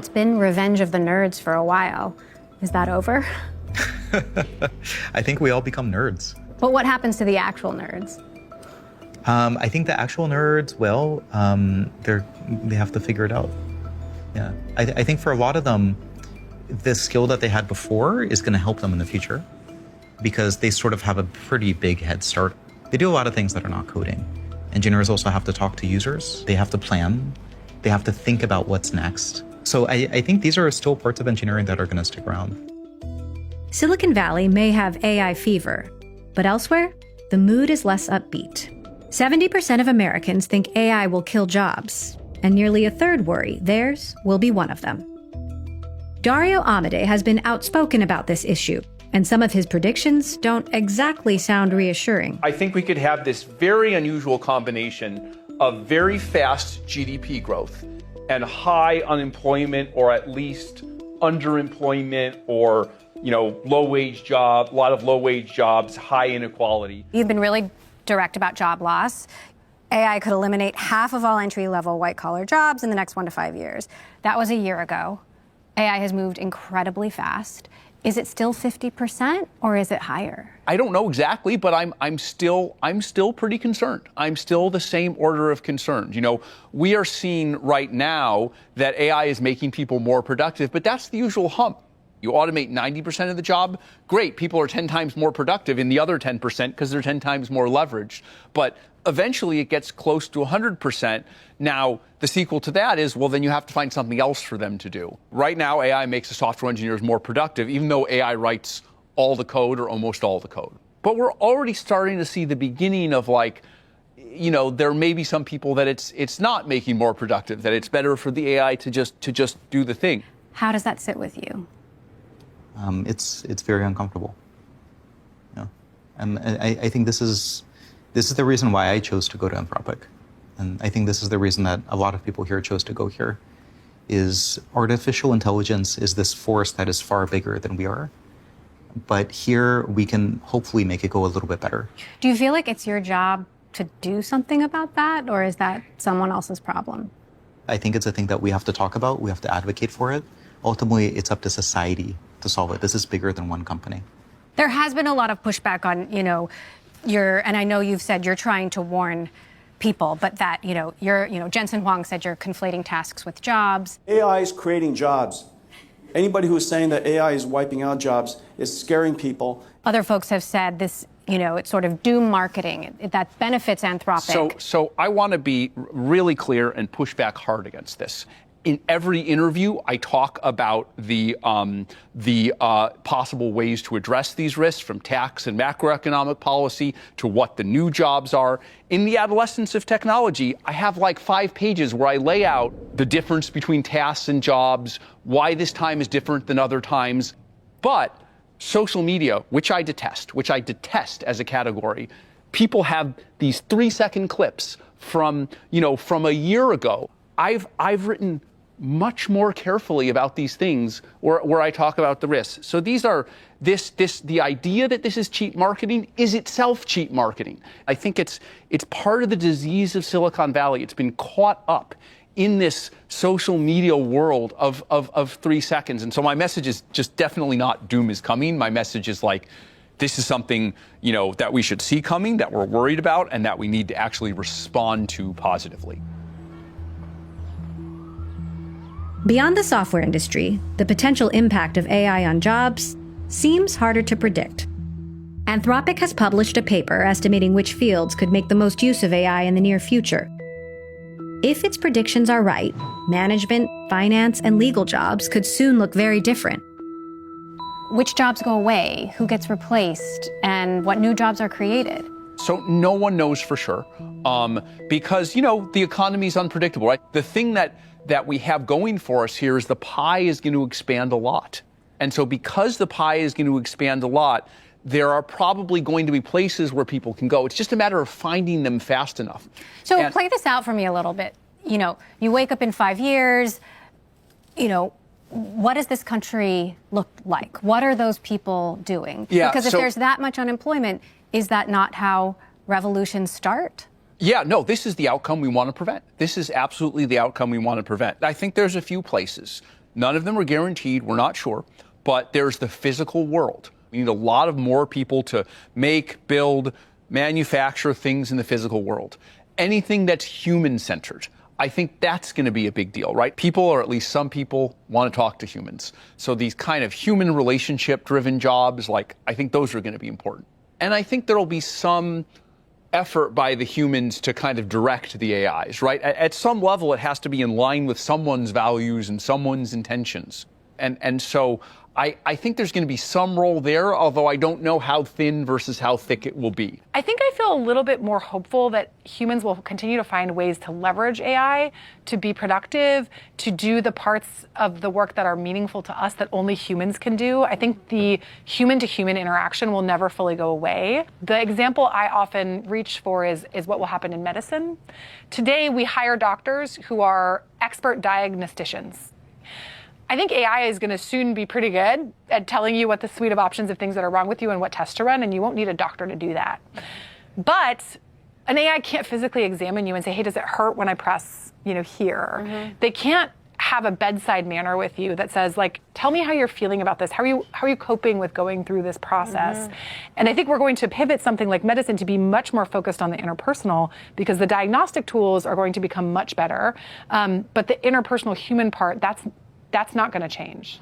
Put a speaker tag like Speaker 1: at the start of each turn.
Speaker 1: It's been revenge of the nerds for a while. Is that over?
Speaker 2: I think we all become nerds.
Speaker 1: But what happens to the actual nerds?
Speaker 2: I think the actual nerds, well, they have to figure it out. Yeah, I think for a lot of them, the skill that they had before is going to help them in the future because they sort of have a pretty big head start. They do a lot of things that are not coding. Engineers also have to talk to users. They have to plan. They have to think about what's next. So I think these are still parts of engineering that are going to stick around.
Speaker 3: Silicon Valley may have AI fever, but elsewhere, the mood is less upbeat. 70% of Americans think AI will kill jobs, and nearly a third worry theirs will be one of them. Dario Amodei has been outspoken about this issue, and some of his predictions don't exactly sound reassuring.
Speaker 4: I think we could have this very unusual combination of very fast GDP growth and high unemployment, or at least underemployment, or low-wage job, a lot of low-wage jobs, high inequality.
Speaker 1: You've been really direct about job loss. AI could eliminate half of all entry-level white-collar jobs in the next 1 to 5 years. That was a year ago. AI has moved incredibly fast. Is it still 50% or is it higher?
Speaker 4: I don't know exactly, but I'm still pretty concerned. I'm still the same order of concerns. We are seeing right now that AI is making people more productive, but that's the usual hump. You automate 90% of the job, great. People are 10 times more productive in the other 10% because they're 10 times more leveraged. But eventually it gets close to 100%. Now, the sequel to that is, well, then you have to find something else for them to do. Right now, AI makes the software engineers more productive, even though AI writes all the code or almost all the code. But we're already starting to see the beginning of there may be some people that it's not making more productive, that it's better for the AI to just do the thing.
Speaker 1: How does that sit with you?
Speaker 2: It's very uncomfortable. Yeah. And I think this is the reason why I chose to go to Anthropic. And I think this is the reason that a lot of people here chose to go here, is artificial intelligence is this force that is far bigger than we are. But here we can hopefully make it go a little bit better.
Speaker 1: Do you feel like it's your job to do something about that, or is that someone else's problem?
Speaker 2: I think it's a thing that we have to talk about. We have to advocate for it. Ultimately, it's up to society to solve it. This is bigger than one company.
Speaker 1: There has been a lot of pushback on, and I know you've said you're trying to warn people, but that, Jensen Huang said you're conflating tasks with jobs.
Speaker 5: AI is creating jobs. Anybody who is saying that AI is wiping out jobs is scaring people.
Speaker 1: Other folks have said this, it's sort of doom marketing that benefits Anthropic.
Speaker 4: So I want to be really clear and push back hard against this. In every interview, I talk about the possible ways to address these risks, from tax and macroeconomic policy to what the new jobs are. In The Adolescence of Technology, I have like 5 pages where I lay out the difference between tasks and jobs, why this time is different than other times. But social media, which I detest as a category, people have these 3-second clips from a year ago. I've written much more carefully about these things where I talk about the risks. So these are the idea that this is cheap marketing is itself cheap marketing. I think it's part of the disease of Silicon Valley. It's been caught up in this social media world of 3 seconds. And so my message is just definitely not doom is coming. My message is this is something, that we should see coming, that we're worried about, and that we need to actually respond to positively.
Speaker 3: Beyond the software industry, the potential impact of AI on jobs seems harder to predict. Anthropic has published a paper estimating which fields could make the most use of AI in the near future. If its predictions are right, management, finance, and legal jobs could soon look very different.
Speaker 1: Which jobs go away, who gets replaced, and what new jobs are created?
Speaker 4: So no one knows for sure, because, the economy is unpredictable, right? The thing that we have going for us here is the pie is going to expand a lot. And so because the pie is going to expand a lot, there are probably going to be places where people can go. It's just a matter of finding them fast enough.
Speaker 1: So play this out for me a little bit. You wake up in 5 years, what does this country look like? What are those people doing?
Speaker 4: Yeah,
Speaker 1: because if there's that much unemployment, is that not how revolutions start?
Speaker 4: Yeah, no, this is the outcome we want to prevent. This is absolutely the outcome we want to prevent. I think there's a few places. None of them are guaranteed, we're not sure, but there's the physical world. We need a lot of more people to make, build, manufacture things in the physical world. Anything that's human-centered, I think that's going to be a big deal, right? People, or at least some people, want to talk to humans. So these kind of human relationship-driven jobs, like, I think those are going to be important. And I think there'll be some effort by the humans to kind of direct the AIs, right? At some level, it has to be in line with someone's values and someone's intentions. And so I think there's going to be some role there, although I don't know how thin versus how thick it will be.
Speaker 6: I think I feel a little bit more hopeful that humans will continue to find ways to leverage AI to be productive, to do the parts of the work that are meaningful to us that only humans can do. I think the human-to-human interaction will never fully go away. The example I often reach for is what will happen in medicine. Today, we hire doctors who are expert diagnosticians. I think AI is going to soon be pretty good at telling you what the suite of options of things that are wrong with you and what tests to run, and you won't need a doctor to do that. But an AI can't physically examine you and say, hey, does it hurt when I press, here? Mm-hmm. They can't have a bedside manner with you that says, like, tell me how you're feeling about this. How are you coping with going through this process? Mm-hmm. And I think we're going to pivot something like medicine to be much more focused on the interpersonal, because the diagnostic tools are going to become much better. But the interpersonal human part, that's not going to change.